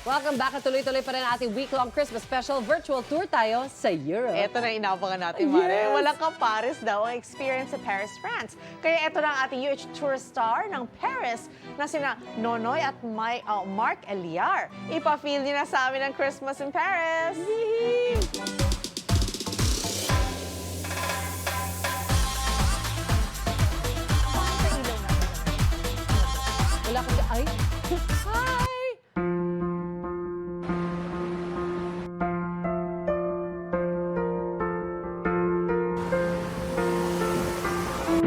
Welcome back at tuloy-tuloy pa rin ating week-long Christmas special virtual tour tayo sa Europe. Ito na inaabangan natin, Mare. Yes! Walang kapares daw ang experience sa Paris, France. Kaya ito na ang ating UH tour star ng Paris na sina Nonoy at Mark Eliar. Ipa-feel niyo na sa amin ang Christmas in Paris! Wala kang... Ay! Hi!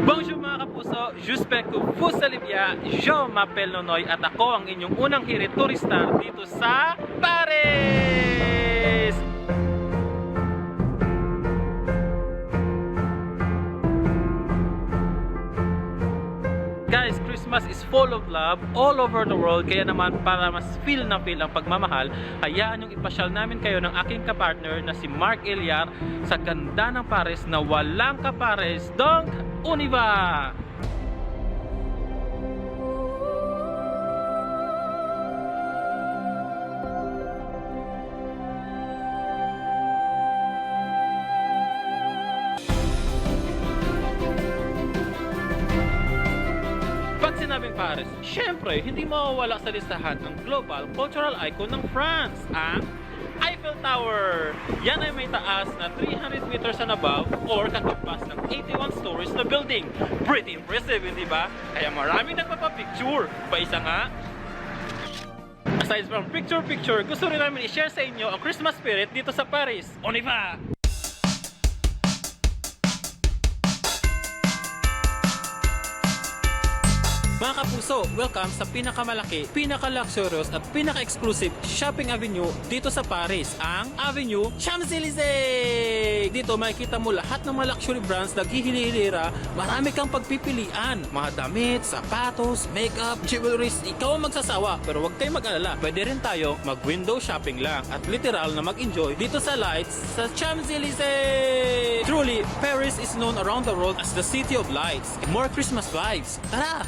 Bonjour mga kapuso, j'espère que vous allez bien. Je m'appelle Nonoy at ako ang inyong unang hirit turista dito sa Paris! Guys, Christmas is full of love all over the world. Kaya naman para mas feel na feel ang pagmamahal, hayaan yung ipasyal namin kayo ng aking kapartner na si Mark Eliar sa ganda ng Paris na walang kapares. Donc, on y va! Pag sinabing Paris, syempre, hindi mawawala sa listahan ang global cultural icon ng France, ang Eiffel Tower. Yan ay may taas na 300 meters and above or katupas ng 81 stories na building. Pretty impressive, hindi ba? Kaya maraming nagpapapicture. Pa isa nga, aside from picture-picture, gusto rin namin i-share sa inyo ang Christmas spirit dito sa Paris. On y va! Mga kapuso, welcome sa pinakamalaki, pinaka-luxurious at pinaka-exclusive shopping avenue dito sa Paris, ang Avenue Champs-Élysées! Dito makikita mo lahat ng mga luxury brands na naghihilira, marami kang pagpipilian. Mga damit, sapatos, makeup, jewelries, ikaw ang magsasawa. Pero huwag kayong mag-alala, pwede rin tayo mag-window shopping lang at literal na mag-enjoy dito sa lights sa Champs-Élysées! Truly, Paris is known around the world as the City of Lights. More Christmas vibes! Tara!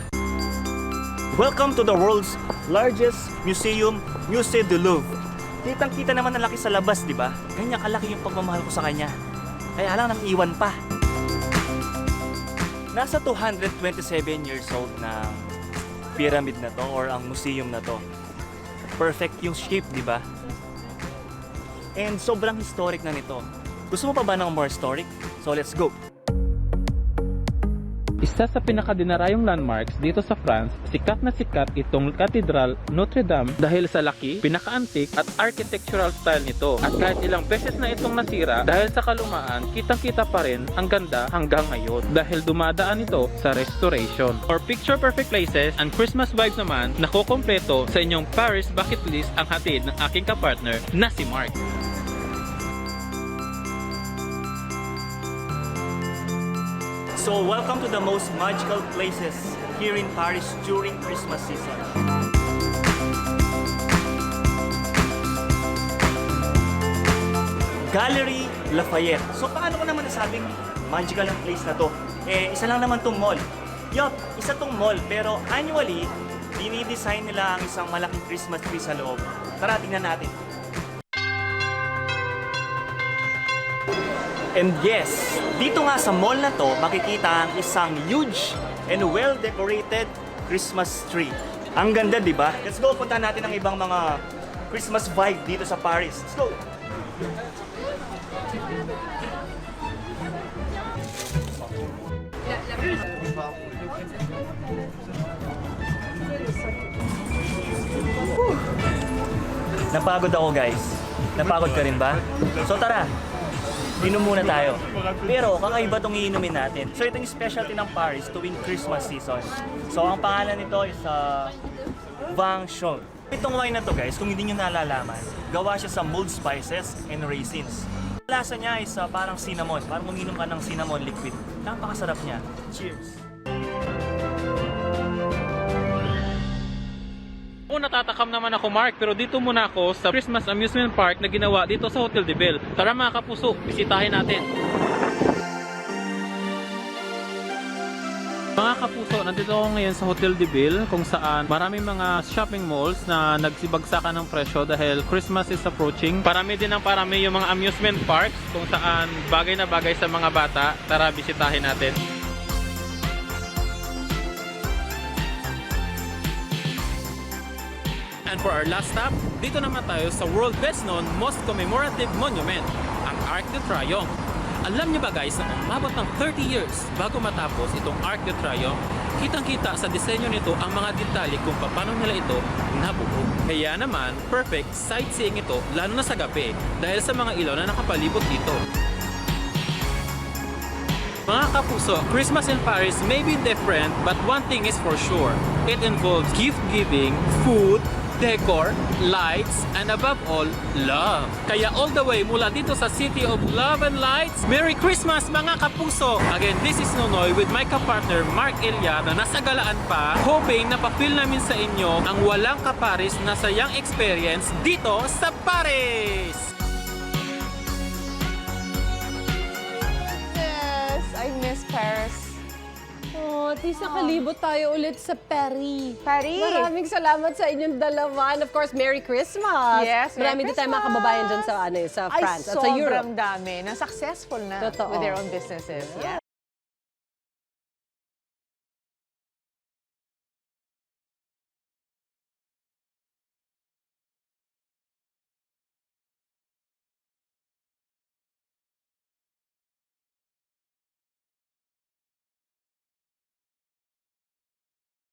Welcome to the world's largest museum, Musée du Louvre. Kitang-kita naman ang laki sa labas, di ba? Ganyan kalaki yung pagmamahal ko sa kanya. Kaya lang nang iwan pa. Nasa 227 years old na pyramid na to or ang museum na to. Perfect yung shape, di ba? And sobrang historic na nito. Gusto mo pa ba ng more historic? So let's go! Isa sa pinakadinarayong landmarks dito sa France, sikat na sikat itong Cathedral Notre Dame dahil sa laki, pinaka-antique at architectural style nito. At kahit ilang beses na itong nasira, dahil sa kalumaan, kitang-kita pa rin ang ganda hanggang ngayon dahil dumadaan ito sa restoration. For picture-perfect places and Christmas vibes naman, nakukompleto sa inyong Paris bucket list ang hatid ng aking kapartner na si Mark. So, welcome to the most magical places here in Paris during Christmas season. Galerie Lafayette. So, paano ko naman nasabing magical ang place na to? Isa lang naman tong mall. Yup, isa tong mall. Pero annually, dinidesign nila ang isang malaking Christmas tree sa loob. Tara, tingnan natin. And yes, dito nga sa mall na to, makikita ang isang huge and well-decorated Christmas tree. Ang ganda, di ba? Let's go, punta natin ang ibang mga Christmas vibe dito sa Paris. Let's go! Napagod ako, guys. Napagod ka rin ba? So tara, inom muna tayo. Pero kakaiba itong iinumin natin. So ito yung specialty ng Paris tuwing Christmas season. So ang pangalan nito is Vin Chaud. Itong wine na to, guys, kung hindi nyo nalalaman, gawa siya sa mulled spices and raisins. Lasa niya is parang cinnamon. Parang uminom ka ng cinnamon liquid. Napakasarap niya. Cheers! Natatakam naman ako, Mark, pero dito muna ako sa Christmas Amusement Park na ginawa dito sa Hotel de Ville. Tara mga kapuso, bisitahin natin. Mga kapuso, nandito ako ngayon sa Hotel de Ville kung saan maraming mga shopping malls na nagsibagsakan ng presyo dahil Christmas is approaching. Parami din ang parami yung mga amusement parks kung saan bagay na bagay sa mga bata. Tara, bisitahin natin. And for our last stop, dito naman tayo sa world best known most commemorative monument, ang Arc de Triomphe. Alam niyo ba guys na umabot ng 30 years bago matapos itong Arc de Triomphe? Kitang-kita sa disenyo nito ang mga detalye kung paano nila ito nabuo. Kaya naman, perfect sightseeing ito lalo na sa gabi dahil sa mga ilaw na nakapalibot dito. Mga kapuso, Christmas in Paris may be different but one thing is for sure. It involves gift-giving, food, decor, lights, and above all, love. Kaya all the way mula dito sa City of Love and Lights, Merry Christmas mga kapuso! Again, this is Nonoy with my kapartner Mark Elia na nasa galaan pa, hoping na pa-feel namin sa inyo ang walang kaparis na sayang experience dito sa Paris! Yes, I miss Paris. Oh, at least nakalibot tayo ulit sa Paris. Paris. Maraming salamat sa inyong dalawa. And of course, Merry Christmas. Yes, Merry Marami din tayong mga kababayan dyan sa, sa Ay, France at sa Europe. sobrang dami na successful na Totoo. with their own businesses. Yeah.